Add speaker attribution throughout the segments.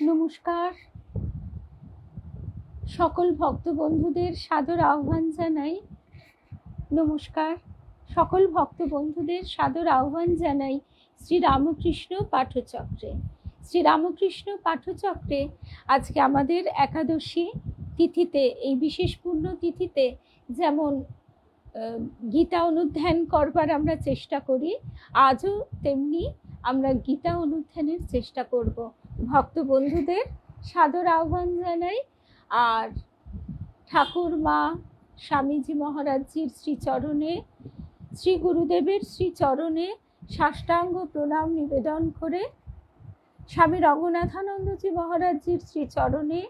Speaker 1: নমস্কার, সকল ভক্ত বন্ধুদের সাদর আহ্বান জানাই। নমস্কার, সকল ভক্ত বন্ধুদের সাদর আহ্বান জানাই শ্রী রামকৃষ্ণ পাঠচক্রে। শ্রী রামকৃষ্ণ পাঠচক্রে আজকে আমাদের একাদশী তিথিতে, এই বিশেষ পূর্ণ তিথিতে যেমন গীতা অনুধ্যান করবার আমরা চেষ্টা করি, আজও তেমনি আমরা গীতা অনুধ্যানের চেষ্টা করব। ভক্ত বন্ধুদের সাদর আহ্বান জানাই। আর ঠাকুর মা স্বামীজি মহারাজজির শ্রীচরণে, শ্রী গুরুদেবের শ্রীচরণে সাষ্টাঙ্গ প্রণাম নিবেদন করে, স্বামী রঙ্গনাথানন্দজি মহারাজজির শ্রীচরণে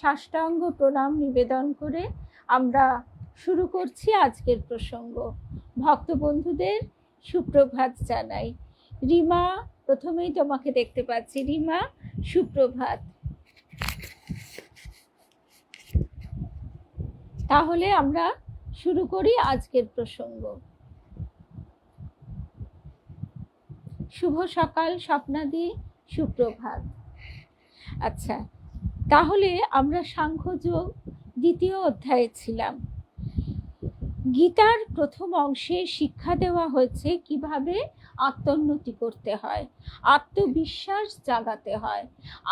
Speaker 1: সাষ্টাঙ্গ প্রণাম নিবেদন করে আমরা শুরু করছি আজকের প্রসঙ্গ। ভক্ত বন্ধুদের সুপ্রভাত জানাই। রিমা, প্রথমেই তোমাকে দেখতে পাচ্ছি। রিমা, সুপ্রভাত। তাহলে আমরা শুরু করি আজকের প্রসঙ্গ। শুভ সকাল স্বপ্নাদি, সুপ্রভাত। আচ্ছা, তাহলে আমরা সাংখ্যযোগ দ্বিতীয় অধ্যায়ে ছিলাম। গীতার প্রথম অংশে শিক্ষা দেওয়া হয়েছে কিভাবে আত্মোন্নতি করতে হয়, আত্মবিশ্বাস জাগাতে হয়।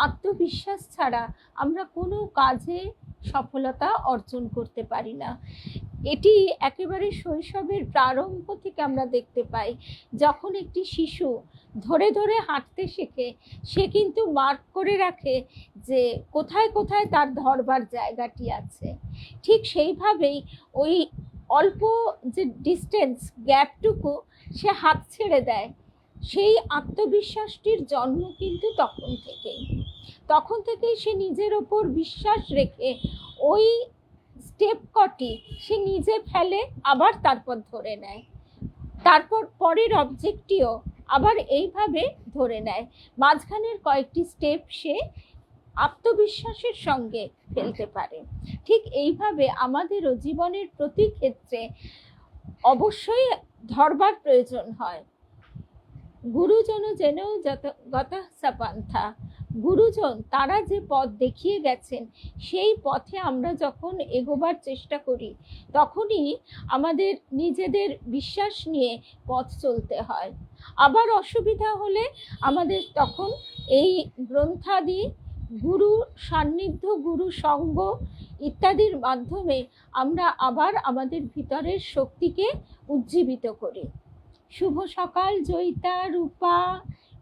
Speaker 1: আত্মবিশ্বাস ছাড়া আমরা কোনো কাজে সফলতা অর্জন করতে পারি না। এটি একেবারে শৈশবের প্রারম্ভ থেকে আমরা দেখতে পাই। যখন একটি শিশু ধরে ধরে হাঁটতে শেখে, সে কিন্তু মার্ক করে রাখে যে কোথায় কোথায় তার ধরবার জায়গাটি আছে। ঠিক সেইভাবেই ওই অল্প যে ডিস্টেন্স, গ্যাপটুকু সে হাত ছেড়ে দেয়। সেই আত্মবিশ্বাসটির জন্ম কিন্তু তখন থেকেই সে নিজের ওপর বিশ্বাস রেখে ওই স্টেপ কটি সে নিজে ফেলে, আবার তারপর ধরে নেয়, তারপর পরের অবজেক্টটিও আবার এইভাবে ধরে নেয়। মাঝখানের কয়েকটি স্টেপ সে আত্মবিশ্বাসের সঙ্গে ফেলতে পারে। ঠিক এইভাবে আমাদেরও জীবনের প্রতি ক্ষেত্রে অবশ্যই ধরবার প্রয়োজন হয়। গুরুজন জেনেও গতা সাপান্থা, গুরুজন তারা যে পথ দেখিয়ে গেছেন সেই পথে আমরা যখন এগোবার চেষ্টা করি, তখনই আমাদের নিজেদের বিশ্বাস নিয়ে পথ চলতে হয়। আবার অসুবিধা হলে আমাদের তখন এই গ্রন্থাদি, গুরু সান্নিধ্য, গুরু সঙ্গ ইত্যাদির মাধ্যমে আমরা আবার আমাদের ভিতরের শক্তিকে উজ্জীবিত করি। শুভ সকাল জয়িতা, রূপা,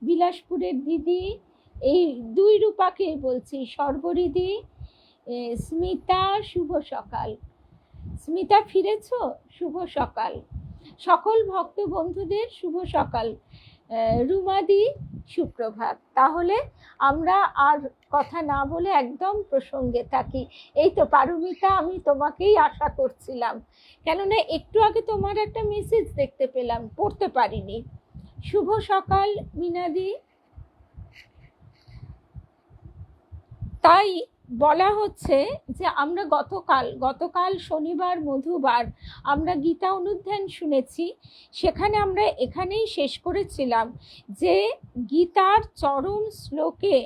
Speaker 1: বিলাসপুরের দিদি, এই দুই রূপাকে বলছি, সর্বরিদি, স্মিতা, শুভ সকাল। স্মিতা ফিরেছ? শুভ সকাল। সকল ভক্ত বন্ধুদের শুভ সকাল। রুমাদি, সুপ্রভাত। তাহলে আমরা আর কথা না বলে একদম প্রসঙ্গে থাকি। এই তো পারমিতা, আমি তোমাকেই আশা করছিলাম, কেননা একটু আগে তোমার একটা মেসেজ দেখতে পেলাম, পড়তে পারিনি। শুভ সকাল মিনাদি। তাই বলা হচ্ছে যে আমরা গতকাল শনিবার মধুবার আমরা গীতা অনুধ্যান শুনেছি। সেখানে আমরা এখানেই শেষ করেছিলাম যে গীতার চরম শ্লোকে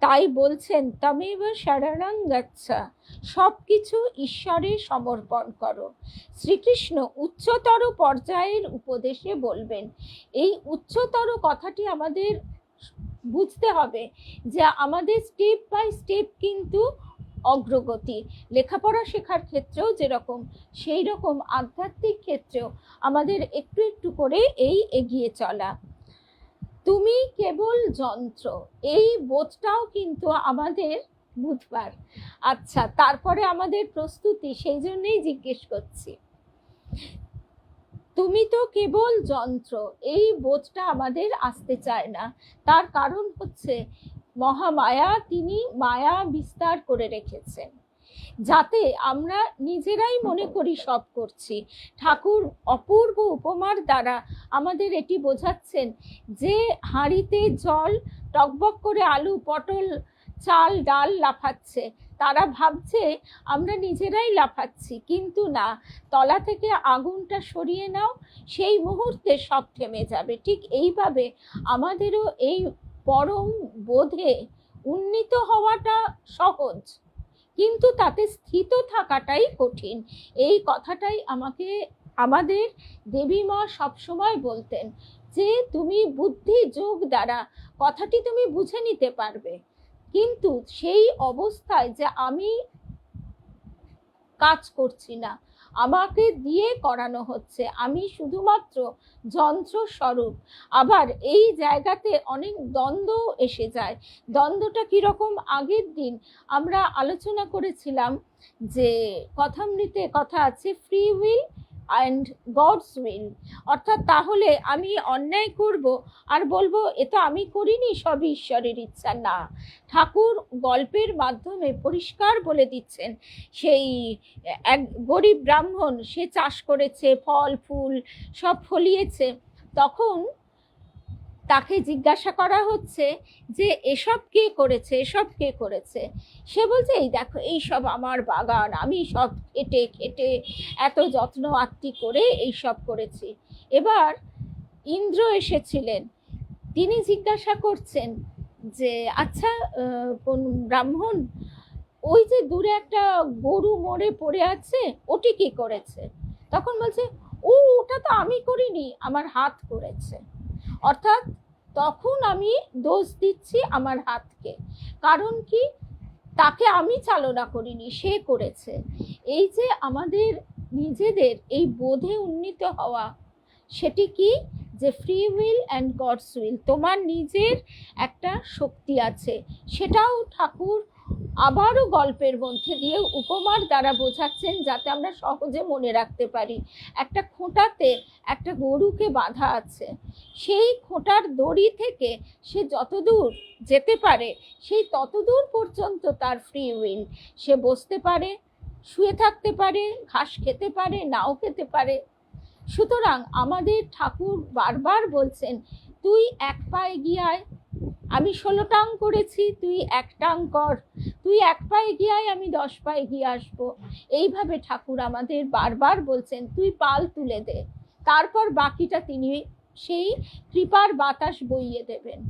Speaker 1: তাই বলছেন, তমেব শরণং গচ্ছা, সব কিছু ঈশ্বরে সমর্পণ করো। শ্রীকৃষ্ণ উচ্চতর পর্যায়ের উপদেশে বলবেন। এই উচ্চতর কথাটি আমাদের বুঝতে হবে যে আমাদের স্টেপ বাই স্টেপ কিন্তু অগ্রগতি। লেখাপড়া শেখার ক্ষেত্রেও যেরকম, সেই রকম আধ্যাত্মিক ক্ষেত্রেও আমাদের একটু একটু করে এই এগিয়ে চলা। তুমি কেবল যন্ত্র, এই বোধটাও কিন্তু আমাদের বুধবার। আচ্ছা, তারপরে আমাদের প্রস্তুতি, সেই জন্যই জিজ্ঞেস করছি। তুমি তো কেবল যন্ত্র, এই বোধটা আমাদের আসতে চায় না। তার কারণ হচ্ছে মহামায়া, তিনি মায়া বিস্তার করে রেখেছেন যাতে আমরা নিজেরাই মনে করি সব করছি। ঠাকুর অপূর্ব উপমার দ্বারা আমাদের এটি বোঝাচ্ছেন যে হাঁড়িতে জল, টকবক করে আলু, পটল, চাল, ডাল লাফাচ্ছে, তারা ভাবছে আমরা নিজেরাই লাফাচ্ছি, কিন্তু না, তলা থেকে আগুনটা সরিয়ে নাও, সেই মুহূর্তে সব থেমে যাবে। ঠিক এইভাবে আমাদেরও এই পরম বোধে উন্নীত হওয়াটা সহজ, কিন্তু তাতে স্থিত থাকাটাই কঠিন। এই কথাটাই আমাদের দেবী মা সবসময় বলতেন, যে তুমি বুদ্ধি যোগ দ্বারা কথাটি তুমি বুঝে নিতে পারবে, কিন্তু সেই অবস্থায় যে আমি কাজ করছি না, আমাকে দিয়ে করানো হচ্ছে, আমি শুধুমাত্র যন্ত্র স্বরূপ। আবার এই জায়গাতে অনেক দ্বন্দ্ব এসে যায়। দ্বন্দ্বটা কিরকম, আগের দিন আমরা আলোচনা করেছিলাম যে কথামৃতে কথা আছে, free will and God's will. অর্থাৎ তাহলে আমি অন্যায় করব আর বলবো এ তো আমি করিনি, সবই ঈশ্বরের ইচ্ছা। না, ঠাকুর গল্পের মাধ্যমে পরিষ্কার বলে দিচ্ছেন, সেই এক গরিব ব্রাহ্মণ, সে চাষ করেছে, ফল ফুল সব ফলিয়েছে, তখন তাকে জিজ্ঞাসা করা হচ্ছে যে এসব কে করেছে, এসব কে করেছে? সে বলছে এই দেখো, এই সব আমার বাগান, আমি সব খেটে খেটে এত যত্ন আত্তি করে এই সব করেছি। এবার ইন্দ্র এসেছিলেন, তিনি জিজ্ঞাসা করছেন যে আচ্ছা কোন ব্রাহ্মণ, ওই যে দূরে একটা গরু মরে পড়ে আছে, ওটি কি করেছে? তখন বলছে ওটা তো আমি করিনি, আমার হাত করেছে। অর্থাৎ তখন আমি দোষ দিচ্ছি আমার হাতকে, কারণ কি, তাকে আমি চালনা করিনি, সে করেছে। এই যে আমাদের নিজেদের এই বোধে উন্নীত হওয়া, সেটি কি, যে free will and God's will, তোমার নিজের একটা শক্তি আছে। সেটাও ঠাকুর আবারও গল্পের মধ্যে দিয়ে উপমার দ্বারা বোঝাচ্ছেন, যাতে আমরা সহজে মনে রাখতে পারি। একটা খোঁটাতে একটা গরুকে বাঁধা আছে, সেই খোঁটার দড়ি থেকে সে যতদূর যেতে পারে, সেই ততদূর পর্যন্ত তার ফ্রি উইল। সে বসতে পারে, শুয়ে থাকতে পারে, ঘাস খেতে পারে, নাও খেতে পারে। সুতরাং আমাদের ঠাকুর বারবার বলছেন, তুই এক পা এগিয়ে আয়, আমি 16 টাং করেছি, তুই 1 টাং কর, তুই 1 পা এগিয়ে আয়, আমি 10 পা এগিয়ে আসবো। এইভাবে ঠাকুর আমাদের বারবার বলছেন, তুই পাল তুলে দে, তারপর বাকিটা তিনি সেই কৃপার বাতাস বইয়ে দেবেন।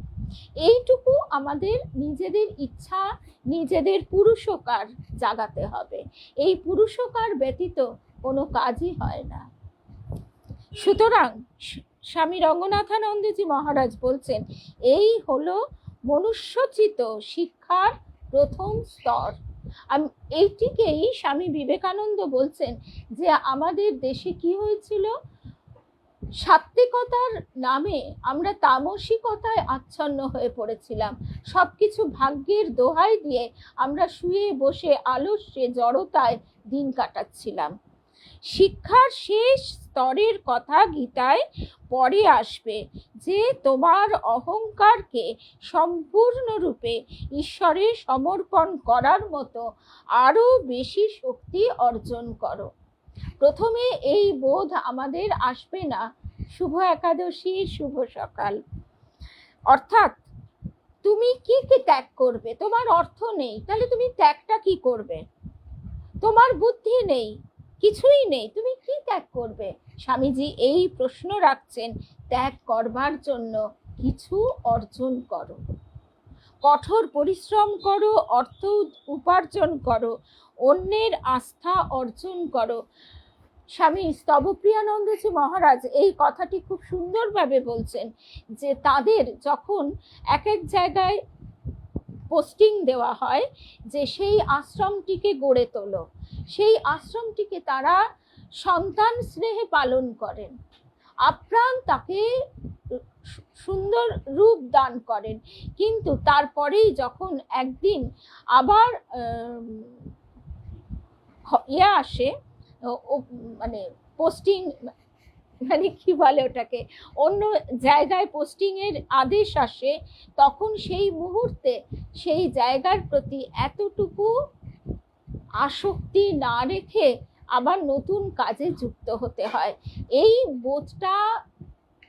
Speaker 1: এইটুকু আমাদের নিজেদের ইচ্ছা, নিজেদের পুরুষকার জাগাতে হবে। এই পুরুষকার ব্যতীত কোনো কাজই হয় না। সুতরাং স্বামী রঙ্গনাথানন্দজি মহারাজ বলছেন, এই হলো মনুষ্যচিত শিক্ষার প্রথম স্তর। এইটিকেই স্বামী বিবেকানন্দ বলছেন যে আমাদের দেশে কি হয়েছিল, সাত্ত্বিকতার নামে আমরা তামসিকতায় আচ্ছন্ন হয়ে পড়েছিলাম। সবকিছু ভাগ্যের দোহাই দিয়ে আমরা শুয়ে বসে আলস্যে জড়তায় দিন কাটাচ্ছিলাম। শিক্ষার শেষ স্তরের কথা গীতায় পরে আসবে, যে তোমার অহংকারকে সম্পূর্ণরূপে ঈশ্বরে সমর্পণ করার মতো আরো বেশি শক্তি অর্জন করো। প্রথমে এই বোধ আমাদের আসবে না। শুভ একাদশী, শুভ সকাল। অর্থাৎ তুমি কি কি ত্যাগ করবে? তোমার অর্থ নেই, তাহলে তুমি ত্যাগটা কি করবে? তোমার বুদ্ধি নেই, কিছুই নেই, তুমি কি ত্যাগ করবে? স্বামীজি এই প্রশ্ন রাখছেন, ত্যাগ করবার জন্য কিছু অর্জন করো, কঠোর পরিশ্রম করো, অর্থ উপার্জন করো, অন্যের আস্থা অর্জন করো। স্বামী স্তবপ্রিয়ানন্দজি মহারাজ এই কথাটি খুব সুন্দরভাবে বলছেন, যে তাদের যখন এক এক জায়গায় পোস্টিং দেওয়া হয়, যে সেই আশ্রমটিকে গড়ে তোলো, সেই আশ্রমটিকে তারা সন্তান স্নেহে পালন করেন, আপ্রাণ তাকে সুন্দর রূপ দান করেন। কিন্তু তারপরেই যখন একদিন আবার আসে, মানে পোস্টিং, মানে কি বলে ওটাকে, অন্য জায়গায় পোস্টিং এর আদেশ আসে, তখন সেই মুহূর্তে সেই জায়গার প্রতি এতটুকু আসক্তি না রেখে আবার নতুন কাজে যুক্ত হতে হয়। এই বোধটা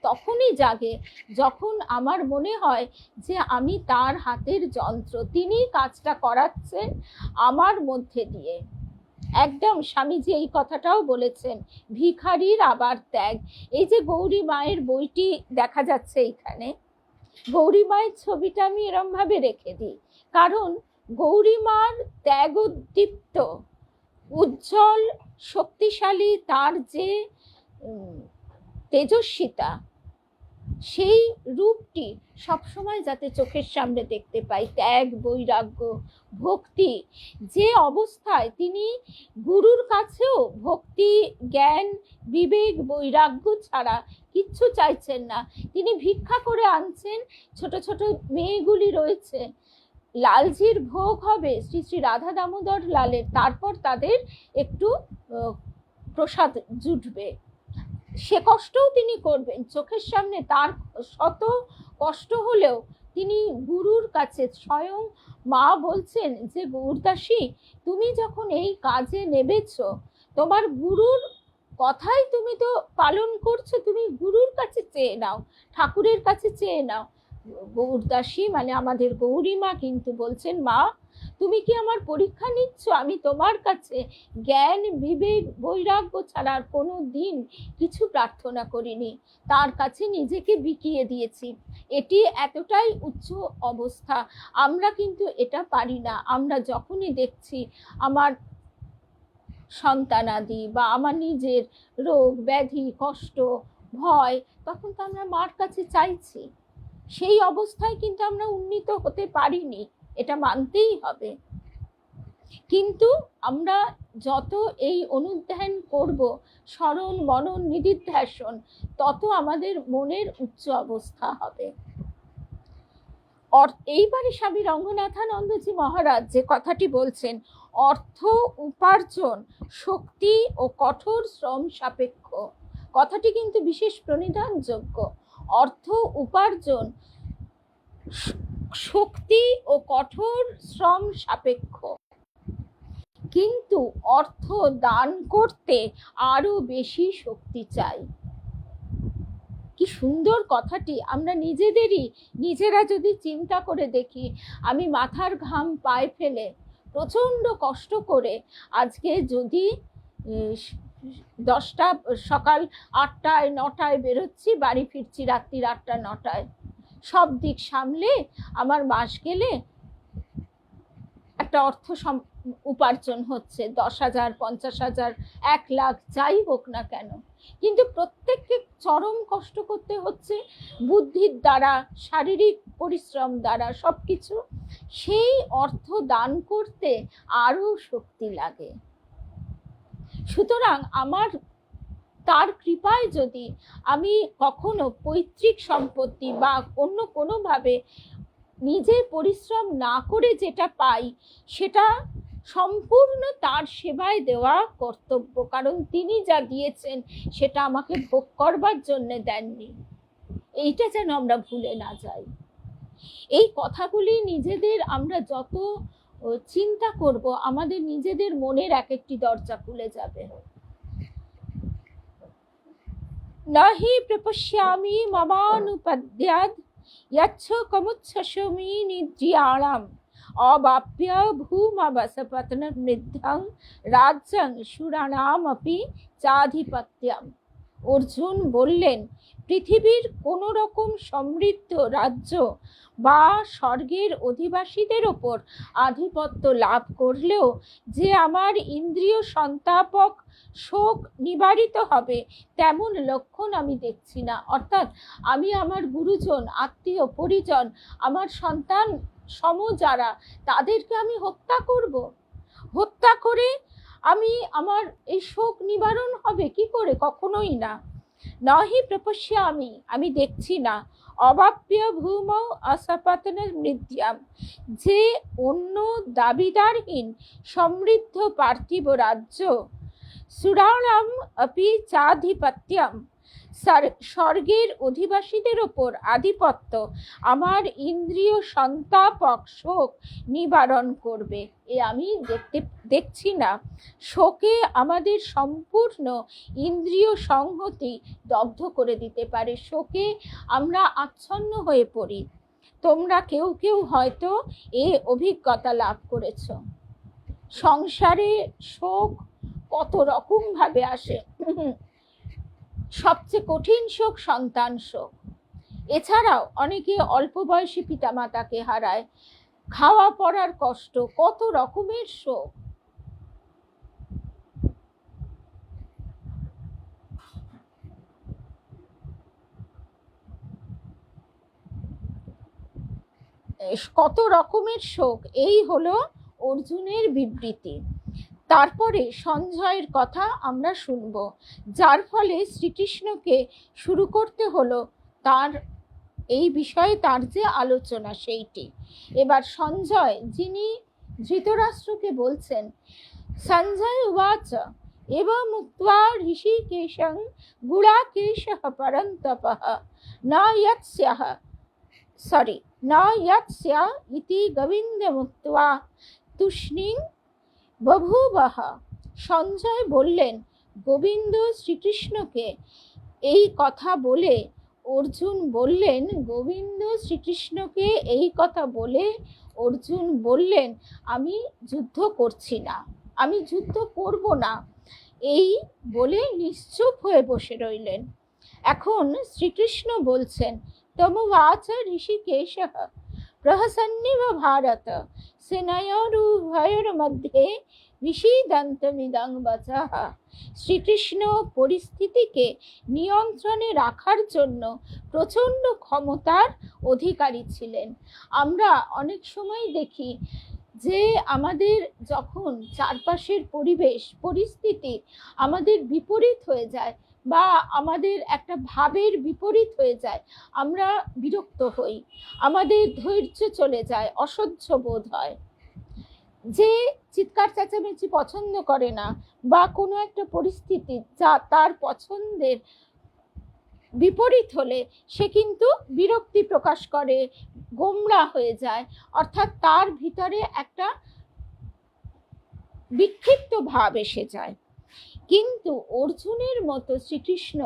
Speaker 1: তখনই জাগে যখন আমার মনে হয় যে আমি তার হাতের যন্ত্র, তিনি কাজটা করাচ্ছেন আমার মধ্যে দিয়ে। একদম স্বামীজি এই কথাটাও বলেছেন, ভিখারির আবার ত্যাগ। এই যে গৌরী মায়ের বইটি দেখা যাচ্ছে এইখানে, গৌরী মায়ের ছবিটা আমি এরম ভাবে রেখে দিই, কারণ গৌরীমার ত্যাগোদ্দীপ্ত উজ্জ্বল শক্তিশালী তার যে তেজস্বিতা, সেই রূপটি সবসময় যাতে চোখের সামনে দেখতে পাই। ত্যাগ, বৈরাগ্য, ভক্তি, যে অবস্থায় তিনি গুরুর কাছেও ভক্তি, জ্ঞান, বিবেক, বৈরাগ্য ছাড়া কিচ্ছু চাইছেন না। তিনি ভিক্ষা করে আনছেন, ছোট ছোট মেয়েগুলি রয়েছে, লালজির ভোগ হবে শ্রী শ্রী রাধা দামোদর লালের, তারপর তাদের একটু প্রসাদ জুটবে, সে কষ্টও তিনি করবেন। চোখের সামনে তার শত কষ্ট হলেও তিনি গুরুর কাছে, স্বয়ং মা বলছেন যে গৌরদাসী, তুমি যখন এই কাজে নেমেছ, তোমার গুরুর কথাই তুমি তো পালন করছো, তুমি গুরুর কাছে চেয়ে নাও, ঠাকুরের কাছে চেয়ে নাও। গৌরদাসী মানে আমাদের গৌরী মা কিন্তু বলছেন, মা তুমি কি আমার পরীক্ষা নিচ্ছ? আমি তোমার কাছে জ্ঞান, বিবেক, বৈরাগ্য ছাড়া আর কোনো দিন কিছু প্রার্থনা করিনি, তার কাছে নিজেকে বিকিয়ে দিয়েছি। এটি এতটাই উচ্চ অবস্থা, আমরা কিন্তু এটা পারি না। আমরা যখনই দেখছি আমার সন্তানাদি বা আমার নিজের রোগ ব্যাধি, কষ্ট, ভয়, তখন তো আমরা মার কাছে চাইছি। সেই অবস্থায় কিন্তু আমরা উন্নীত হতে পারিনি, এটা মানতেই হবে। কিন্তু আমরা যত এই অনুধ্যান করব, স্মরণ, মনন, নিদিধ্যাসন, তত আমাদের মনের উচ্চ অবস্থা হবে। এইবারে স্বামী রঙ্গনাথানন্দজি মহারাজ যে কথাটি বলছেন, অর্থ উপার্জন শক্তি ও কঠোর শ্রম সাপেক্ষ, কথাটি কিন্তু বিশেষ প্রণিধানযোগ্য। অর্থ উপার্জন শক্তি ও কঠোর শ্রম সাপেক্ষ, কিন্তু অর্থ দান করতে আরো বেশি শক্তি চাই। কি সুন্দর কথাটি! আমরা নিজেরা যদি চিন্তা করে দেখি, আমি মাথার ঘাম পায়ে ফেলে প্রচন্ড কষ্ট করে আজকে যদি 10টা সকাল 8টায় 9টায় বেরোচ্ছি, বাড়ি ফিরছি রাত্রির 8টা 9টায়, সব দিক সামলে আমার মাস গেলে একটা অর্থ উপার্জন হচ্ছে, 10,000, 50,000, 1 লাখ, যাই হোক না কেন, কিন্তু প্রত্যেককে চরম কষ্ট করতে হচ্ছে বুদ্ধির দ্বারা, শারীরিক পরিশ্রম দ্বারা, সবকিছু। সেই অর্থ দান করতে আরো শক্তি লাগে। সুতরাং আমার তার কৃপায় যদি আমি কখনো পৈতৃক সম্পত্তি বা অন্য কোনোভাবে নিজে পরিশ্রম না করে যেটা পাই, সেটা সম্পূর্ণ তার সেবায় দেওয়া কর্তব্য। কারণ তিনি যা দিয়েছেন সেটা আমাকে ভোগ করবার জন্য দেননি, এইটা যেন আমরা ভুলে না যাই। এই কথাগুলি নিজেদের আমরা যত চিন্তা করব, আমাদের নিজেদের মনের এক একটি দরজা খুলে যাবে। নাহি প্রপশ্যামি মমানুপদ্যাদ यच्छ कमुच्छशमी निद्रियाणाम अवाप्य भूमवसपतन मृद्धं राज्यं सुराणाम अपि चाधिपत्यम। অর্জুন বললেন, পৃথিবীর কোন রকম সমৃদ্ধ রাজ্য বা স্বর্গের অধিবাসীদের ওপর আধিপত্য লাভ করলেও যে আমার ইন্দ্রিয় সন্তাপক শোক নিবারিত হবে, তেমন লক্ষণ আমি দেখছি না। অর্থাৎ আমি আমার গুরুজন, আত্মীয় পরিজন, আমার সন্তান সম যারা, তাদেরকে আমি হত্যা করব। হত্যা করে আমার এই শোক নিবারণ হবে কি করে? কখনোই না। নহি প্রপশ্যা, আমি দেখছি না। অবাপ্য ভূম অসপতন মৃদ্যাম, যে অন্য দাবিদারহীন সমৃদ্ধ পার্থিব রাজ্য, সুরাণাম অপি চাধিপত্যম, স্বর্গের অধিবাসীদের ওপর আধিপত্য আমার ইন্দ্রিয় সন্তাপক শোক নিবারণ করবে, এ আমি দেখছি না। শোকে আমাদের সম্পূর্ণ ইন্দ্রিয় সংহতি দগ্ধ করে দিতে পারে। শোকে আমরা আচ্ছন্ন হয়ে পড়ি। তোমরা কেউ কেউ হয়তো এ অভিজ্ঞতা লাভ করেছ। সংসারে শোক কত রকম ভাবে আসে। সবচেয়ে কঠিন শোক সন্তান শোক। এছাড়াও অনেকে অল্প বয়সী পিতামাতাকে হারায়, খাওয়া পড়ার কষ্ট, কত রকমের শোক। কত রকমের শোক, এই হলো অর্জুনের বিবৃতি। তারপরে সঞ্জয়ের কথা আমরা শুনব, যার ফলে শ্রীকৃষ্ণকে শুরু করতে হলো তার এই বিষয়ে তার যে আলোচনা সেইটি। এবার সঞ্জয়, যিনি ধৃতরাষ্ট্রকে বলছেন, সঞ্জয় উবাচ এবম উক্ত্বা ঋষিকেশং গুড়াকেশঃ পরন্তপঃ না ইয়ৎস্যঃ না ইয়ৎস্য ইতি গোবিন্দমুক্ত্বা তুষ্ণীং বভূবঃ। সঞ্জয় বললেন, গোবিন্দ শ্রীকৃষ্ণকে এই কথা বলে, অর্জুন বললেন, গোবিন্দ শ্রীকৃষ্ণকে এই কথা বলে অর্জুন বললেন, আমি যুদ্ধ করছি না, আমি যুদ্ধ করব না, এই বলে নিশ্চুপ হয়ে বসে রইলেন। এখন শ্রীকৃষ্ণ বলছেন, তমুবাচ ঋষিকেশঃ প্রহসন্নিব ভারত সেনয়োরুভয়োর মধ্যে বিষীদন্তমিদং বচঃ। শ্রীকৃষ্ণ পরিস্থিতিকে নিয়ন্ত্রণে রাখার জন্য প্রচণ্ড ক্ষমতার অধিকারী ছিলেন। আমরা অনেক সময় দেখি যে আমাদের যখন চারপাশের পরিস্থিতি আমাদের বিপরীত হয়ে যায় বা আমাদের একটা ভাবের বিপরীত হয়ে যায়, আমরা বিরক্ত হই, আমাদের ধৈর্য চলে যায়, অসহ্য বোধ হয়। যে চিৎকার চেঁচামেচি পছন্দ করে না বা কোনো একটা পরিস্থিতি যা তার পছন্দের বিপরীত হলে সে কিন্তু বিরক্তি প্রকাশ করে, গোমড়া হয়ে যায়, অর্থাৎ তার ভিতরে একটা বিক্ষিপ্ত ভাব এসে যায়। কিন্তু অর্জুনের মতো শ্রীকৃষ্ণ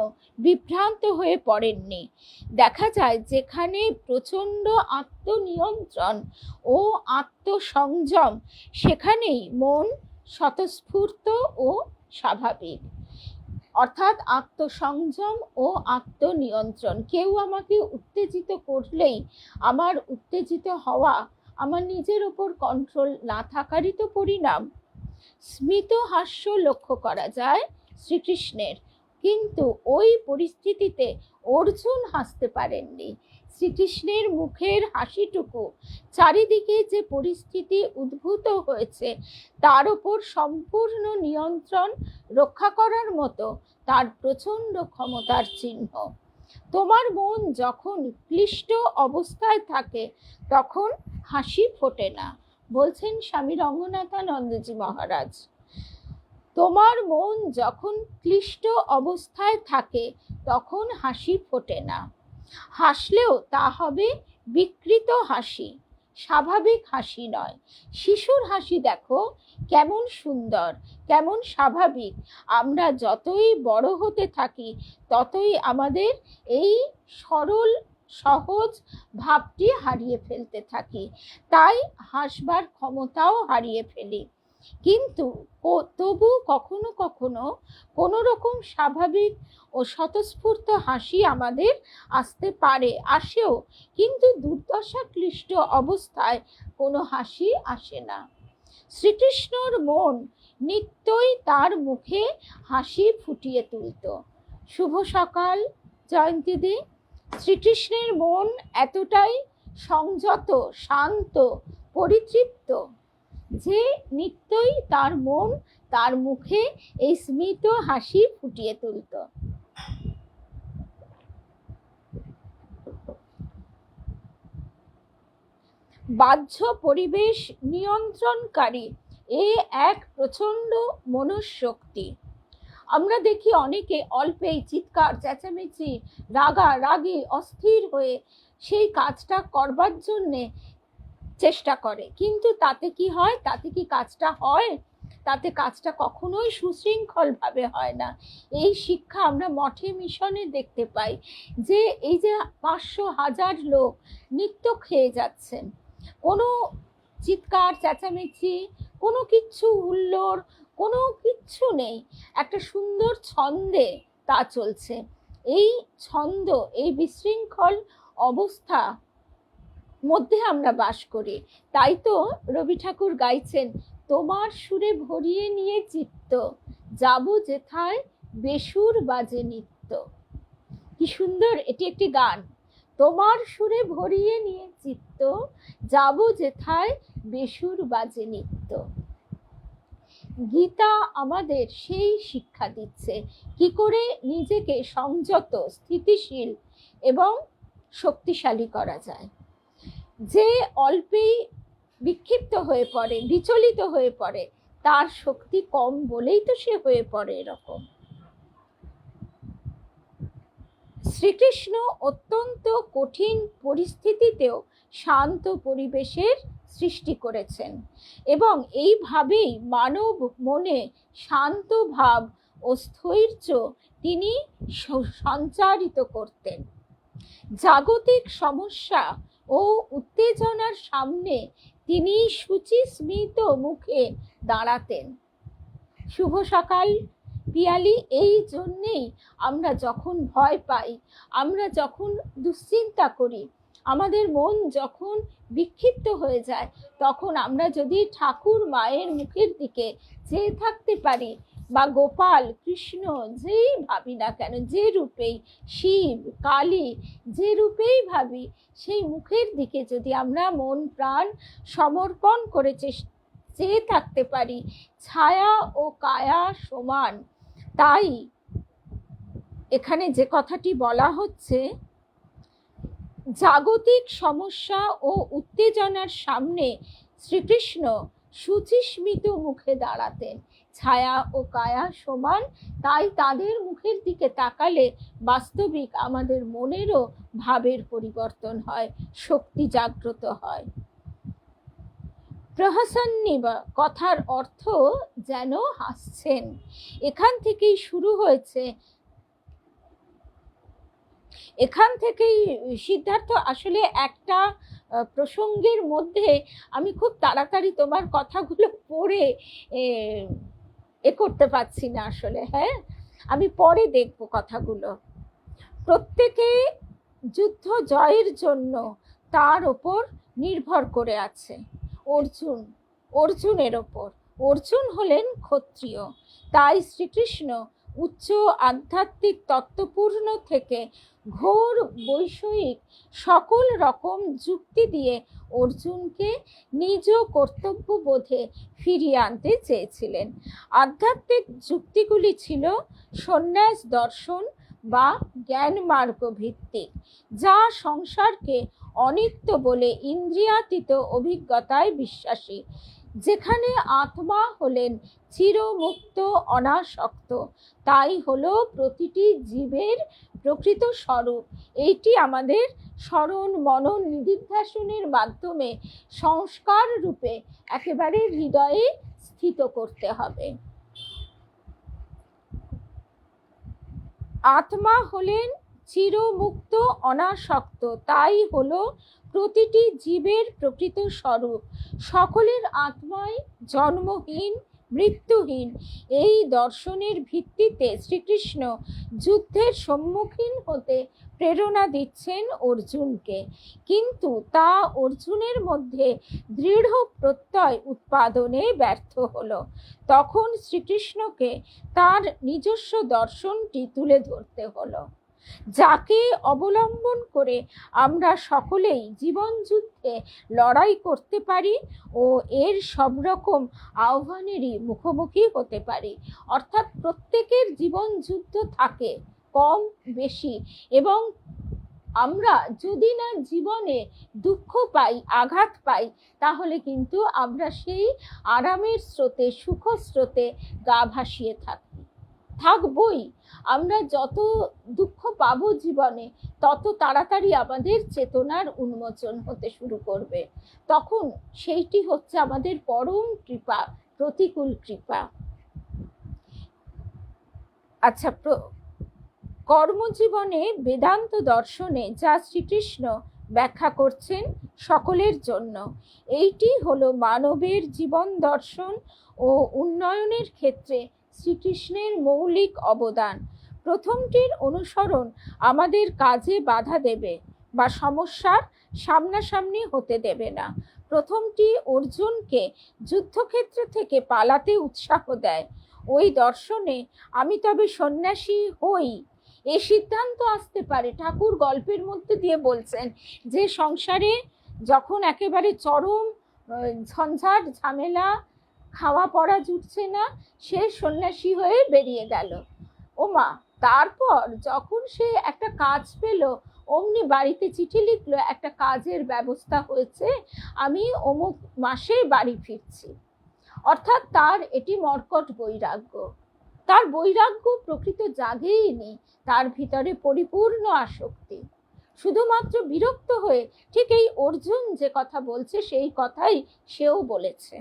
Speaker 1: বিভ্রান্ত হয়ে পড়েননি। দেখা যায় যেখানে প্রচণ্ড আত্মনিয়ন্ত্রণ ও আত্মসংযম, সেখানেই মন স্বতঃস্ফূর্ত ও স্বাভাবিক। অর্থাৎ আত্মসংযম ও আত্মনিয়ন্ত্রণ। কেউ আমাকে উত্তেজিত করলেই আমার উত্তেজিত হওয়া আমার নিজের ওপর কন্ট্রোল না থাকারই তো পরিণাম। স্মিত হাস্য লক্ষ্য করা যায় শ্রীকৃষ্ণের, কিন্তু ওই পরিস্থিতিতে অর্জুন হাসতে পারেননি। শ্রীকৃষ্ণের মুখের হাসিটুকু চারিদিকে যে পরিস্থিতি উদ্ভূত হয়েছে তার উপর সম্পূর্ণ নিয়ন্ত্রণ রক্ষা করার মতো তার প্রচণ্ড ক্ষমতার চিহ্ন। তোমার মন যখন ক্লিষ্ট অবস্থায় থাকে তখন হাসি ফোটে না, বলছেন স্বামী রঙ্গনাথানন্দজি মহারাজ। তোমার মন যখন ক্লিষ্ট অবস্থায় থাকে তখন হাসি ফোটে না, হাসলেও তা হবে বিকৃত হাসি, স্বাভাবিক হাসি নয়। শিশুর হাসি দেখো কেমন সুন্দর, কেমন স্বাভাবিক। আমরা যতই বড় হতে থাকি ততই আমাদের এই সরল সহজ ভাবটি হারিয়ে ফেলতে থাকি, তাই হাসবার ক্ষমতাও হারিয়ে ফেলি। কিন্তু তবু কখনো কখনো কোনো রকম স্বাভাবিক ও স্বতঃস্ফূর্ত হাসি আমাদের আসতে পারে, আসেও, কিন্তু দুর্দশা ক্লিষ্ট অবস্থায় কোনো হাসি আসে না। শ্রীকৃষ্ণর মন নিত্যই তার মুখে হাসি ফুটিয়ে তুলত। শুভ সকাল জয়ন্তীদি। শ্রীকৃষ্ণের মন এতটাই সংযত, শান্ত, পরিতৃপ্ত যে নিত্যই তার মন তার মুখে এই স্মিত হাসি ফুটিয়ে তুলত। বাহ্য পরিবেশ নিয়ন্ত্রণকারী এ এক প্রচণ্ড মনঃশক্তি। আমরা দেখি অনেকে অল্পেই চিৎকার চেঁচামেচি, রাগারাগি, অস্থির হয়ে সেই কাজটা করবার জন্যে চেষ্টা করে, কিন্তু তাতে কি হয়? তাতে কি কাজটা হয়? তাতে কাজটা কখনোই সুশৃঙ্খলভাবে হয় না। এই শিক্ষা আমরা মঠে মিশনে দেখতে পাই, যে এই যে 500,000 লোক নিত্য খেয়ে যাচ্ছেন, কোনো চিৎকার চেঁচামেচি, কোনো কিচ্ছু হুল্লোড়, কোনো কিচ্ছু নেই, একটা সুন্দর ছন্দে তা চলছে। এই ছন্দ, এই বিশৃঙ্খল অবস্থা মধ্যে আমরা বাস করি। তাই তো রবি ঠাকুর গাইছেন, তোমার সুরে ভরিয়ে নিয়ে চিত্ত, যাব যেথায় বেসুর বাজে নিত্য। কি সুন্দর এটি একটি গান। তোমার সুরে ভরিয়ে নিয়ে চিত্ত, যাব যেথায় বেসুর বাজে নিত্য। গীতা আমাদের সেই শিক্ষা দিচ্ছে কি করে নিজেকে সংযত, স্থিতিশীল এবং শক্তিশালী করা যায়। যে অল্পেই বিক্ষিপ্ত হয়ে পড়ে, বিচলিত হয়ে পড়ে, তার শক্তি কম বলেই তো সে হয়ে পড়ে এরকম। শ্রীকৃষ্ণ অত্যন্ত কঠিন পরিস্থিতিতেও শান্ত পরিবেশের সৃষ্টি করেছেন এবং এইভাবেই মানব মনে শান্ত ভাব ও স্থৈর্য তিনি সঞ্চারিত করতেন। জাগতিক সমস্যা ও উত্তেজনার সামনে তিনি শুচিস্মিত মুখে দাঁড়াতেন। শুভ সকাল পিয়ালি। এই জন্যেই আমরা যখন ভয় পাই, আমরা যখন দুশ্চিন্তা করি, আমাদের মন যখন বিক্ষিপ্ত হয়ে যায়, তখন আমরা যদি ঠাকুর মায়ের মুখের দিকে চেয়ে থাকতে পারি, বা গোপাল, কৃষ্ণ, যেই ভাবি না কেন, যে রূপেই, শিব, কালী, যে রূপেই ভাবি, সেই মুখের দিকে যদি আমরা মন প্রাণ সমর্পণ করে চেয়ে থাকতে পারি, ছায়া ও কায়া সমান। তাই এখানে যে কথাটি বলা হচ্ছে, জাগতিক সমস্যা ও উত্তেজনার সামনে শ্রীকৃষ্ণ শুচিস্মিত মুখে দাঁড়াতেন, ছায়া ও কায়া সমান। তাই তাদের মুখের দিকে তাকালে বাস্তবিক আমাদের মনেরও ভাবের পরিবর্তন হয়, শক্তি জাগ্রত হয়। প্রহসন্নিবা কথার অর্থ যেন হাসছেন। এখান থেকেই শুরু হয়েছে, এখান থেকেই সিদ্ধার্থ আসলে একটা প্রসঙ্গের মধ্যে আমি খুব তাড়াতাড়ি তোমার কথাগুলো পড়ে করতে পারছি না আসলে। হ্যাঁ, আমি পরে দেখবো কথাগুলো। প্রত্যেকে যুদ্ধ জয়ের জন্য তার ওপর নির্ভর করে আছে। অর্জুনের ওপর। অর্জুন হলেন ক্ষত্রিয়। তাই শ্রীকৃষ্ণ উচ্চ আধ্যাত্মিক তত্ত্বপূর্ণ থেকে ঘোর বৈষয়িক সকল রকম যুক্তি দিয়ে অর্জুনকে নিজ কর্তব্যবোধে ফিরিয়ে আনতে চেয়েছিলেন। আধ্যাত্মিক যুক্তিগুলি ছিল সন্ন্যাস দর্শন বা জ্ঞান মার্গ ভিত্তিক, যা সংসারকে অনিত্য বলে ইন্দ্রিয়াতীত অভিজ্ঞতায় বিশ্বাসী। যেখানে আত্মা হলেন চিরমুক্ত, অনাসক্ত, তাই হলো প্রতিটি জীবের প্রকৃত স্বরূপ। এইটি আমাদের স্মরণ, মনন, নিদিধ্যাসনের মাধ্যমে সংস্কার রূপে একেবারে হৃদয়ে স্থিত করতে হবে। আত্মা হলেন চিরমুক্ত, অনাসক্ত, তাই হলো প্রতিটি জীবের প্রকৃত স্বরূপ। সকলের আত্মাই জন্মহীন, মৃত্যুহীন। এই দর্শনের ভিত্তিতে শ্রীকৃষ্ণ যুদ্ধের সম্মুখীন হতে প্রেরণা দিচ্ছেন অর্জুনকে, কিন্তু তা অর্জুনের মধ্যে দৃঢ় প্রত্যয় উৎপাদনে ব্যর্থ হলো। তখন শ্রীকৃষ্ণকে তার নিজস্ব দর্শনটি তুলে ধরতে হলো, যাকে অবলম্বন করে আমরা সকলেই জীবন যুদ্ধে লড়াই করতে পারি ও এর সব রকম আহ্বানেরই মুখোমুখি হতে পারি। অর্থাৎ প্রত্যেকের জীবন যুদ্ধ থাকে, কম বেশি, এবং আমরা যদি না জীবনে দুঃখ পাই, আঘাত পাই, তাহলে কিন্তু আমরা সেই আরামের স্রোতে, সুখ স্রোতে গা ভাসিয়ে থাকবই। আমরা যত দুঃখ পাবো জীবনে, তত তাড়াতাড়ি আমাদের চেতনার উন্মোচন হতে শুরু করবে। তখন সেইটি হচ্ছে আমাদের পরম কৃপা, প্রতিকূল কৃপা। আচ্ছা, কর্মজীবনে বেদান্ত দর্শনে যা শ্রীকৃষ্ণ ব্যাখ্যা করছেন সকলের জন্য, এইটি হলো মানবের জীবন দর্শন ও উন্নয়নের ক্ষেত্রে শ্রীকৃষ্ণের মৌলিক অবদান। প্রথমটির অনুসরণ আমাদের কাজে বাধা দেবে, বা সমস্যার সামনাসামনি হতে দেবে না। প্রথমটি অর্জুনকে যুদ্ধক্ষেত্র থেকে পালাতে উৎসাহ দেয়। ওই দর্শনে আমি তবে সন্ন্যাসী হই এ সিদ্ধান্ত আসতে পারে। ঠাকুর গল্পের মধ্যে দিয়ে বলছেন যে সংসারে যখন একেবারে চরম ঝঞ্ঝাট ঝামেলা, খাওয়া পড়া জুটছে না, সে সন্ন্যাসী হয়ে বেরিয়ে গেল। ওমা, তারপর যখন সে একটা কাজ পেল, অমনি বাড়িতে চিঠি লিখলো, একটা কাজের ব্যবস্থা হয়েছে, আমি অমুক মাসে বাড়ি ফিরছি। অর্থাৎ তার এটি মর্কট বৈরাগ্য। তার বৈরাগ্য প্রকৃত জাগেইনি, তার ভিতরে পরিপূর্ণ আসক্তি। শুধুমাত্র বিরক্ত হয়ে ঠিক এই অর্জুন যে কথা বলছে সেই কথাই সেও বলেছে।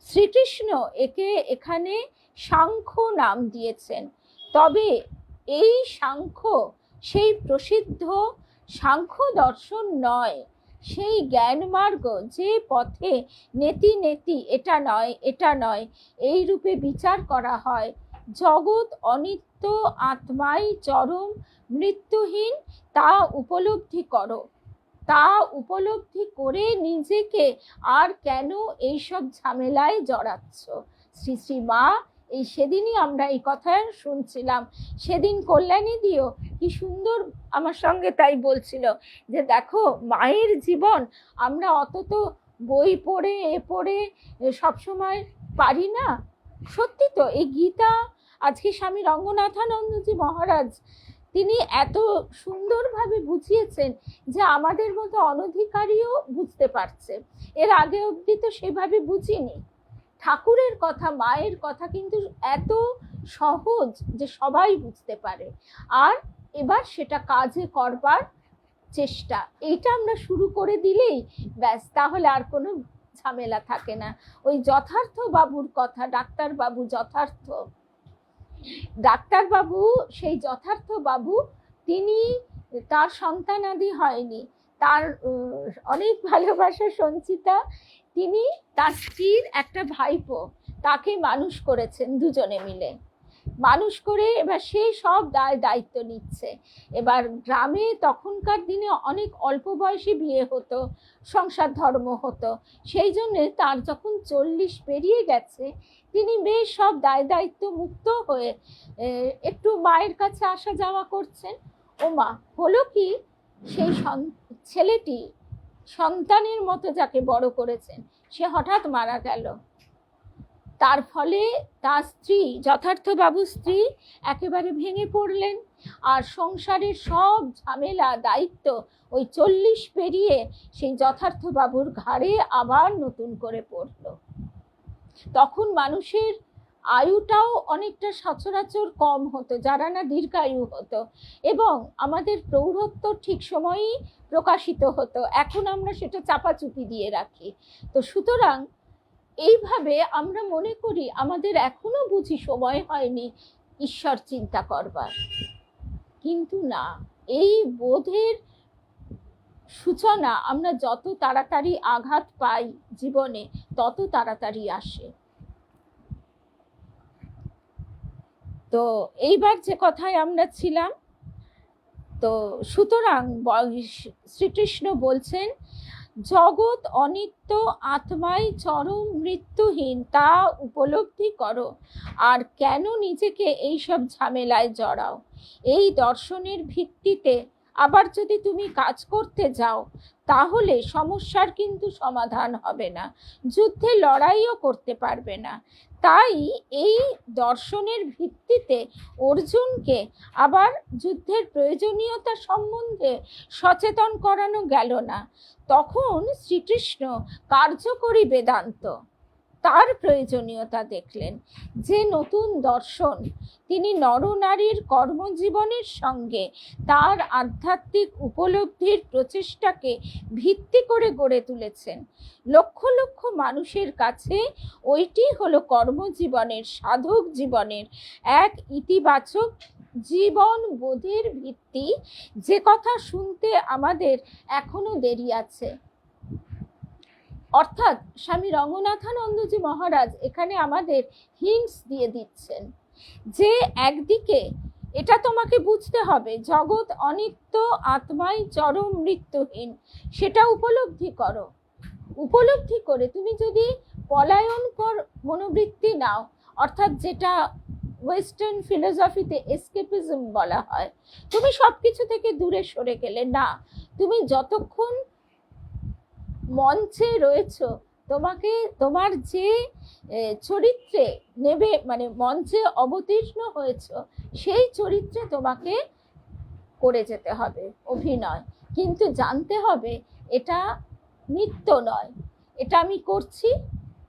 Speaker 1: শ্রীকৃষ্ণ একে এখানে সাংখ্য নাম দিয়েছেন। তবে এই সাংখ্য সেই প্রসিদ্ধ সাংখ্য দর্শন নয়, সেই জ্ঞান মার্গ যে পথে নেতি নেতি এটা নয় এটা নয় এই রূপে বিচার করা হয়। জগৎ অনিত্য, আত্মাই চরম, মৃত্যুহীন, তা উপলব্ধি করো। তা উপলব্ধি করে নিজেকে আর কেন এইসব ঝামেলায় জড়াচ্ছ। শ্রী শ্রী মা এই সেদিনই আমরা এই কথা শুনছিলাম, সেদিন কল্যাণী দিও কি সুন্দর আমার সঙ্গে তাই বলছিল যে দেখো মায়ের জীবন আমরা অত তো বই পড়ে পড়ে সবসময় পারি না। সত্যি তো এই গীতা আজকে স্বামী রঙ্গনাথানন্দজি মহারাজ তিনি এত সুন্দরভাবে বুঝিয়েছেন যে আমাদের মতো অনধিকারীও বুঝতে পারছে। এর আগে অবধি তো সেভাবে বুঝিনি। ঠাকুরের কথা, মায়ের কথা কিন্তু এত সহজ যে সবাই বুঝতে পারে। আর এবার সেটা কাজে করবার চেষ্টা, এইটা আমরা শুরু করে দিলেই ব্যাস, তাহলে আর কোনো ঝামেলা থাকে না। ওই যথার্থ বাবুর কথা, ডাক্তার বাবু যথার্থ ডাক্তারবাবু, সেই যথার্থ বাবু তিনি, তার সন্তানাদি হয়নি, তার অনেক ভালোবাসা সঞ্চিতা, তিনি তার স্ত্রীর একটা ভাইপো, তাকে মানুষ করেছেন দুজনে মিলে। মানুষ করে এবার সেই সব দায়িত্ব নিচ্ছে। এবার গ্রামে তখনকার দিনে অনেক অল্প বয়সে বিয়ে হতো, সংসার ধর্ম হতো, সেই জন্যে তার যখন 40 পেরিয়ে গেছে তিনি বেশ সব দায়িত্ব মুক্ত হয়ে একটু মায়ের কাছে আসা যাওয়া করছেন। ও মা, হলো কি, সেই ছেলেটি সন্তানের মতো যাকে বড় করেছেন সে হঠাৎ মারা গেল। তার ফলে তার স্ত্রী, যথার্থ বাবুর স্ত্রী একেবারে ভেঙে পড়লেন। আর সংসারের সব ঝামেলা দায়িত্ব ওই 40 পেরিয়ে সেই যথার্থ বাবুর ঘাড়ে আবার নতুন করে পড়ল। তখন মানুষের আয়ুটাও অনেকটা সচরাচর কম হতো, যারা না দীর্ঘায়ু হতো, এবং আমাদের প্রৌঢ়ত্ব ঠিক সময়ই প্রকাশিত হতো। এখন আমরা সেটা চাপাচুপি দিয়ে রাখি। তো সুতরাং এইভাবে আমরা মনে করি আমাদের এখনো বুঝি সময় হয়নি ঈশ্বর চিন্তা করবার, কিন্তু না, এই বোধের সূচনা আমরা যত তাড়াতাড়ি আঘাত পাই জীবনে তত তাড়াতাড়ি আসে। তো এইবার যে কথায় আমরা ছিলাম, তো সুতরাং শ্রীকৃষ্ণ বলছেন জগৎ অনিত্য, আত্মাই চরম, মৃত্যুহীন, তা উপলব্ধি করো। আর কেন নিজেকে এইসব ঝামেলায় জড়াও? এই দর্শনের ভিত্তিতে আবার যদি তুমি কাজ করতে যাও তাহলে সমস্যার কিন্তু সমাধান হবে না, যুদ্ধে লড়াইও করতে পারবে না। তাই এই দর্শনের ভিত্তিতে অর্জুনকে আবার যুদ্ধের প্রয়োজনীয়তা সম্বন্ধে সচেতন করানো গেল না। তখন শ্রীকৃষ্ণ কার্যকরী বেদান্ত, তার প্রয়োজনীয়তা দেখলেন, যে নতুন দর্শন তিনি নরনারীর কর্মজীবনের সঙ্গে তার আধ্যাত্মিক উপলব্ধির প্রচেষ্টাকে ভিত্তি করে গড়ে তুলেছেন। লক্ষ লক্ষ মানুষের কাছে ওইটি হলো কর্মজীবনের, সাধক জীবনের এক ইতিবাচক জীবন বোধের ভিত্তি, যে কথা শুনতে আমাদের এখনো দেরি আছে। অর্থাৎ স্বামী রঙ্গনাথানন্দজি মহারাজ এখানে আমাদের হিন্টস দিয়ে দিচ্ছেন যে একদিকে এটা তোমাকে বুঝতে হবে, জগৎ অনিত্য, আত্মাই চরম মৃত্যুহীন। সেটা উপলব্ধি করো। উপলব্ধি করে তুমি যদি পলায়নকর মনোবৃত্তি নাও, অর্থাৎ যেটা ওয়েস্টার্ন ফিলোসফিতে এসকেপিজম বলা হয়, তুমি সবকিছু থেকে দূরে সরে গেলে, না, তুমি যতক্ষণ মঞ্চে রয়েছো, তোমাকে তোমার যে চরিত্রে নেবে, মানে মঞ্চে অবতীর্ণ হয়েছো, সেই চরিত্রে তোমাকে করে যেতে হবে অভিনয়। কিন্তু জানতে হবে এটা নিত্য নয়। এটা আমি করছি,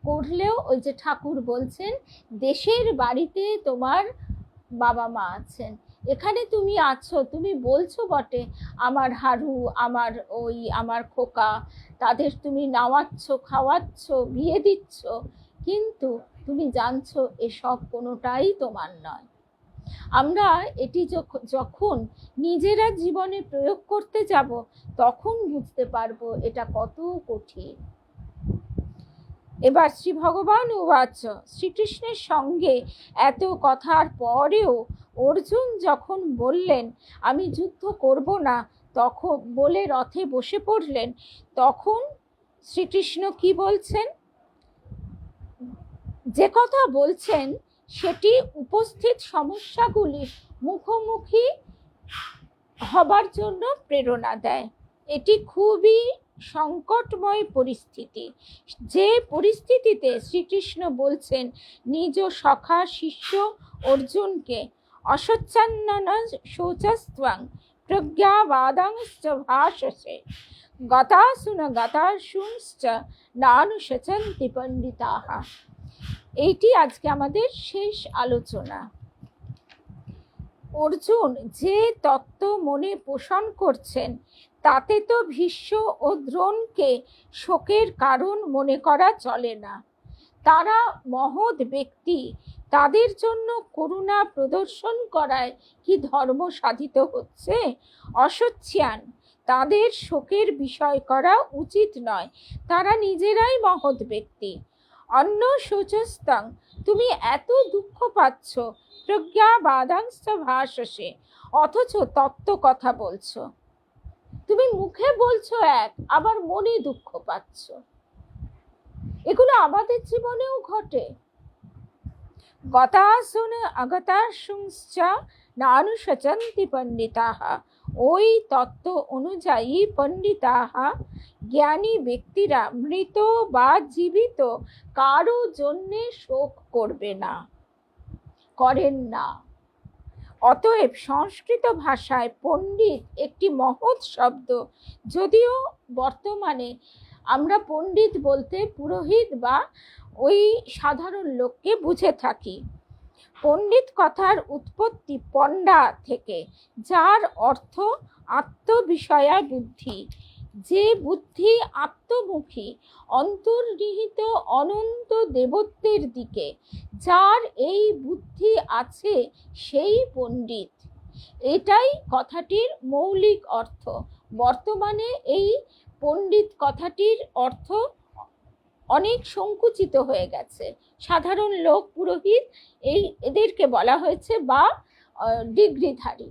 Speaker 1: করলেও ওই যে ঠাকুর বলছেন, দেশের বাড়িতে তোমার বাবা মা আছেন, এখানে তুমি আছো, তুমি বলছো বটে আমার হারু, আমার ওই আমার খোকা, তাদের তুমি নাওয়াচ্ছ, খাওয়াচ্ছ, বিয়ে দিচ্ছ, কিন্তু তুমি জানছো এসব কোনোটাই তোমার নয়। আমরা এটি যখন নিজেরা জীবনে প্রয়োগ করতে যাব, তখন বুঝতে পারবো এটা কত কঠিন। এবার শ্রী ভগবান উবাচ, শ্রীকৃষ্ণের সঙ্গে এত কথার পরেও অর্জুন যখন বললেন আমি যুদ্ধ করব না, তখন বলে রথে বসে পড়লেন, তখন শ্রীকৃষ্ণ কি বলছেন? যে কথা বলছেন সেটি উপস্থিত সমস্যাগুলির মুখোমুখি হবার জন্য প্রেরণা দেয়। এটি খুবই সংকটময় পরিস্থিতি, যে পরিস্থিতিতে শ্রীকৃষ্ণ বলছেন নিজ সখা শিষ্য অর্জুনকে, অসচ্ছন্ন শৌচস্ত্বং প্রজ্ঞাবাদাংশ্চ ভাষসে গতাসুন গতাসুংশ্চ নানুশচন্তি পণ্ডিতাঃ। এইটি আজকে আমাদের শেষ আলোচনা। অর্জুন যে তত্ত্ব মনে পোষণ করছেন, তাতে তো ভীষ্ম ও দ্রোণকে শোকের কারণ মনে করা চলে না। তারা মহৎ ব্যক্তি, তাদের জন্য করুণা প্রদর্শন করায় কি ধর্ম সাধিত হচ্ছে? অসচ্ছিয়ান, তাদের শোকের বিষয় করা উচিত নয়, তারা নিজেরাই মহৎ ব্যক্তি। অন্য শোচস্তাং, তুমি এত দুঃখ পাচ্ছ, প্রজ্ঞাবাদাংশ্চ ভাষসে, অথচ তত্ত্ব কথা বলছো। তুমি মুখে বলছো এক, আবার মনে দুঃখ পাচ্ছ। এগুলো আমাদের জীবনেও ঘটে। গতাসুন অগতাসুংশ্চ নানুশচন্তি পণ্ডিতাঃ। ওই তত্ত্ব অনুযায়ী পণ্ডিতাঃ, জ্ঞানী ব্যক্তিরা মৃত বা জীবিত কারো জন্যে শোক করবে না, করেন না। অতএব সংস্কৃত ভাষায় পণ্ডিত একটি মহৎ শব্দ, যদিও বর্তমানে আমরা পণ্ডিত বলতে পুরোহিত বা ওই সাধারণ লোককে বুঝে থাকি। পণ্ডিত কথার উৎপত্তি পণ্ডা থেকে, যার অর্থ আত্মবিষয়া বুদ্ধি, যে বুদ্ধি আত্মমুখী, অন্তর্নিহিত অনন্ত দেবত্বের দিকে যার এই বুদ্ধি আছে, সেই পণ্ডিত। এটাই কথাটির মৌলিক অর্থ। বর্তমানে এই পণ্ডিত কথাটির অর্থ অনেক সংকুচিত হয়ে গেছে। সাধারণ লোক, পুরোহিত, এদেরকে বলা হয়েছে, বা ডিগ্রিধারী।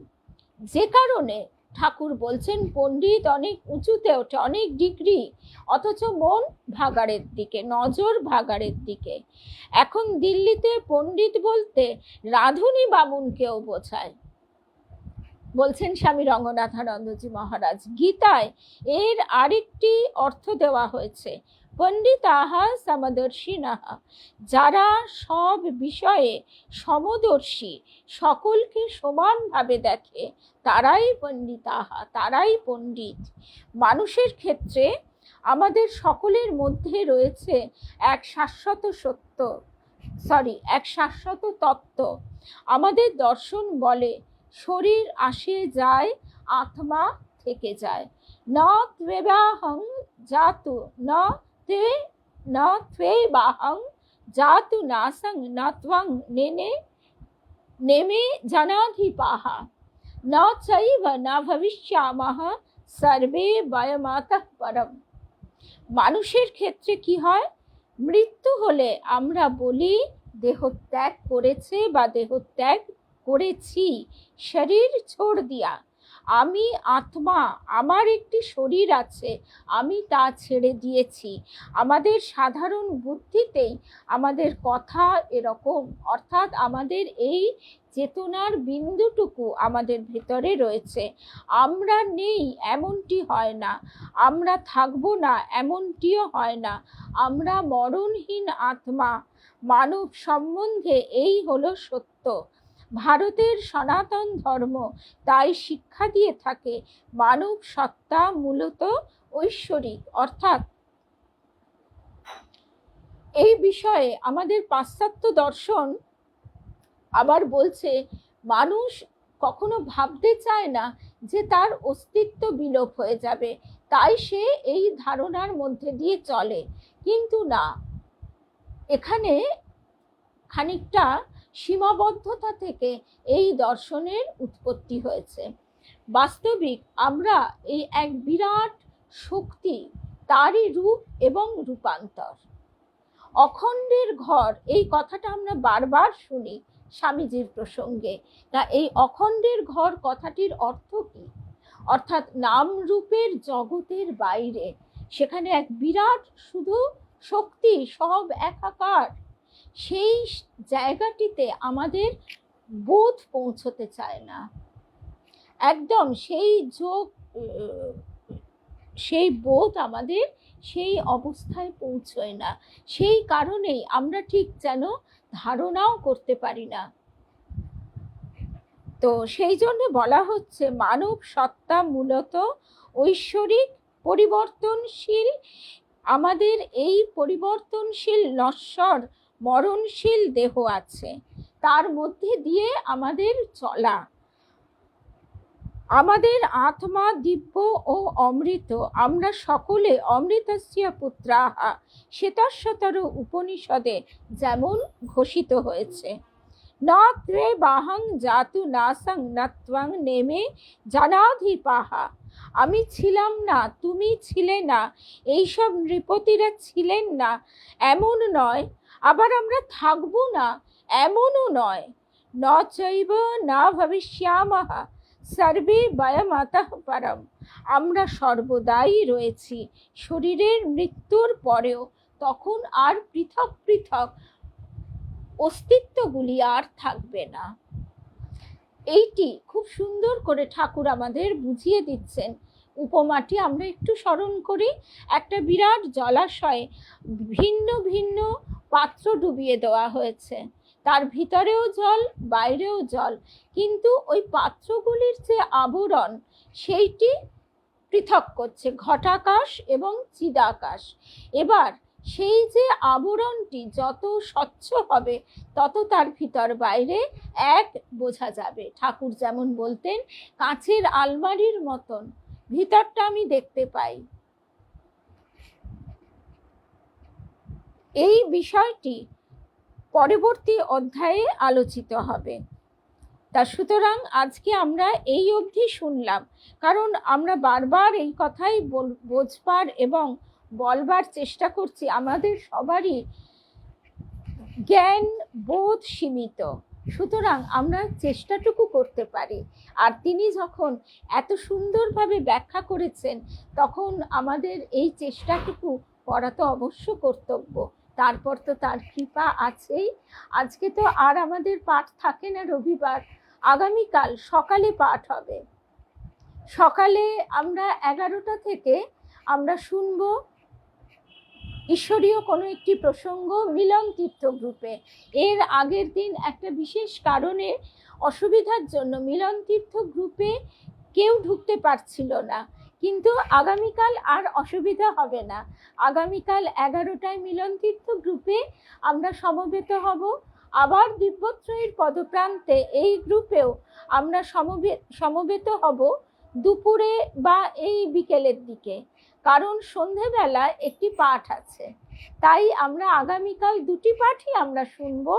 Speaker 1: যে কারণে ঠাকুর বলছেন পণ্ডিত অনেক উঁচুতে ওঠে, অনেক ডিগ্রি, অথচ মন ভাগাড়ের দিকে, নজর ভাগাড়ের দিকে। এখন দিল্লিতে পণ্ডিত বলতে রাঁধুনি বামুনকেও বোঝায়, বলছেন স্বামী রঙ্গনাথানন্দজি মহারাজ। গীতায় এর আরেকটি অর্থ দেওয়া হয়েছে, পণ্ডিতাঃ সমদর্শিনঃ, যারা সব বিষয়ে সমদর্শী, সকলকে সমানভাবে দেখে, তারাই পণ্ডিতাঃ, তারাই পণ্ডিত। মানুষের ক্ষেত্রে আমাদের সকলের মধ্যে রয়েছে এক শাশ্বত সত্য, এক শাশ্বত তত্ত্ব। আমাদের দর্শন বলে শরীর আসে যায়, আত্মা থেকে যায়। ন ত্বেবাহং জাতু ন ত্বেবাহং জাতু নাসং ন ত্বং নেমে জানাধিপাঃ ন চৈব ন ভবিষ্যামঃ সর্বে বয়মাতঃ পরম। মানুষের ক্ষেত্রে কি হয়? মৃত্যু হলে আমরা বলি দেহত্যাগ করেছে বা দেহত্যাগ করেছি। শরীর ছোড় দিয়া, আমি আত্মা, আমার একটি শরীর আছে, আমি তা ছেড়ে দিয়েছি। আমাদের সাধারণ বুদ্ধিতেই আমাদের কথা এরকম, অর্থাৎ আমাদের এই চেতনার বিন্দুটুকু আমাদের ভেতরে রয়েছে। আমরা নেই এমনটি হয় না, আমরা থাকবো না এমনটিও হয় না। আমরা মরণহীন আত্মা। মানব সম্বন্ধে এই হলো সত্য। ভারতের সনাতন ধর্ম তাই শিক্ষা দিয়ে থাকে মানব সত্তা মূলত ঐশ্বরিক, অর্থাৎ এই বিষয়ে আমাদের পাশ্চাত্য দর্শন আবার বলছে মানুষ কখনো ভাবতে চায় না যে তার অস্তিত্ব বিলোপ হয়ে যাবে, তাই সে এই ধারণার মধ্যে দিয়ে চলে। কিন্তু না, এখানে খানিকটা সীমাবদ্ধতা থেকে এই দর্শনের উৎপত্তি হয়েছে। বাস্তবিক আমরা এই এক বিরাট শক্তি, তারই রূপ এবং রূপান্তর। অখণ্ডের ঘর, এই কথাটা আমরা বারবার শুনি স্বামীজির প্রসঙ্গে। তা এই অখণ্ডের ঘর কথাটির অর্থ কি? অর্থাৎ নাম রূপের জগতের বাইরে সেখানে এক বিরাট শুধু শক্তি, সব একাকার। সেই জায়গাটিতে আমাদের বোধ পৌঁছতে চায় না, একদম সেই বোধ আমাদের সেই অবস্থায় পৌঁছয় না। সেই কারণেই আমরা ঠিক যেন ধারণাও করতে পারি না। তো সেই জন্য বলা হচ্ছে মানব সত্তা মূলত ঐশ্বরিক, পরিবর্তনশীল। আমাদের এই পরিবর্তনশীল নশ্বর মরণশীল দেহ আছে, তার মধ্যে দিয়ে আমাদের চলা। আমাদের আত্মা দিব্য ও অমৃত, আমরা সকলে অমৃতস্য পুত্রাহা, শ্বেতাশ্বতর উপনিষদে যেমন ঘোষিত হয়েছে। না ত্রে বাহং জাতু নাসং নত্বং নেমে জানাধিপাহা। আমি ছিলাম না, তুমি ছিলে না, এইসব নৃপতিরা ছিলেন না, এমন নয়। আবার আমরা থাকবো না, এমনও নয়। ন চৈব না ভবিষ্যামহা সর্বে বয়মতঃ পরম। আমরা সর্বদাই রয়েছি, শরীরের মৃত্যুর পরেও। তখন আর পৃথক পৃথক অস্তিত্বগুলি আর থাকবে না। এইটি খুব সুন্দর করে ঠাকুর আমাদের বুঝিয়ে দিচ্ছেন। উপমাটি আমরা একটু স্মরণ করি। একটা বিরাট জলাশয়ে ভিন্ন ভিন্ন পাত্র ডুবিয়ে দেওয়া হয়েছে, তার ভিতরেও জল, বাইরেও জল, কিন্তু ওই পাত্রগুলির যে আবরণ সেইটি পৃথক করছে, ঘটাকাশ এবং চিদাকাশ। এবার সেই যে আবরণটি যত স্বচ্ছ হবে তত তার ভিতর বাইরে এক বোঝা যাবে। ঠাকুর যেমন বলতেন, কাঁচের আলমারির মতন ভিতরটা আমি দেখতে পাই। এই বিষয়টি পরবর্তী অধ্যায়ে আলোচিত হবে। তা সুতরাং আজকে আমরা এই অবধি শুনলাম, কারণ আমরা বারবার এই কথাই বোঝবার এবং বলবার চেষ্টা করছি। আমাদের সবারই জ্ঞান বোধ সীমিত, সুতরাং আমরা চেষ্টাটুকু করতে পারি। আর তিনি যখন এত সুন্দরভাবে ব্যাখ্যা করেছেন, তখন আমাদের এই চেষ্টাটুকু করা তো অবশ্য কর্তব্য। তারপর তো তার কৃপা আছেই। আজকে তো আর আমাদের পাঠ থাকে না রবিবার, আগামীকাল সকালে পাঠ হবে। সকালে আমরা 11টা থেকে আমরা শুনবো ঈশ্বরীয় কোনো একটি প্রসঙ্গ মিলন তীর্থ গ্রুপে। এর আগের দিন একটা বিশেষ কারণে অসুবিধার জন্য মিলন তীর্থ গ্রুপে কেউ ঢুকতে পারছিল না, কিন্তু আগামীকাল আর অসুবিধা হবে না। আগামীকাল 11টায় মিলন তীর্থ গ্রুপে আমরা সমবেত হব। আবার দিব্যত্রয়ীর পদপ্রান্তে এই গ্রুপেও আমরা সমবেত হব দুপুরে বা এই বিকেলের দিকে, কারণ সন্ধেবেলা একটি পাঠ আছে। তাই আমরা আগামীকাল দুটি পাঠই আমরা শুনবো,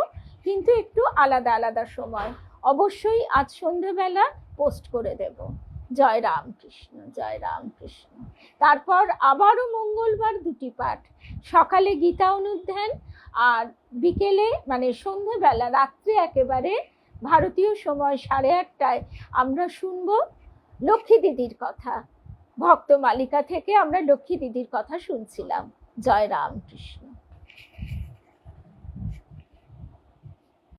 Speaker 1: কিন্তু একটু আলাদা আলাদা সময়। অবশ্যই আজ সন্ধেবেলা পোস্ট করে দেব। জয় রামকৃষ্ণ, জয় রামকৃষ্ণ। তারপর আবারও মঙ্গলবার দুটি পাঠ, সকালে গীতা অনুধ্যান আর বিকেলে মানে সন্ধেবেলা রাত্রে একেবারে ভারতীয় সময় 8:30টায় আমরা শুনবো লক্ষ্মী দিদির কথা। ভক্ত মালিকা থেকে আমরা লক্ষ্মী দিদির কথা শুনছিলাম। জয় রামকৃষ্ণ।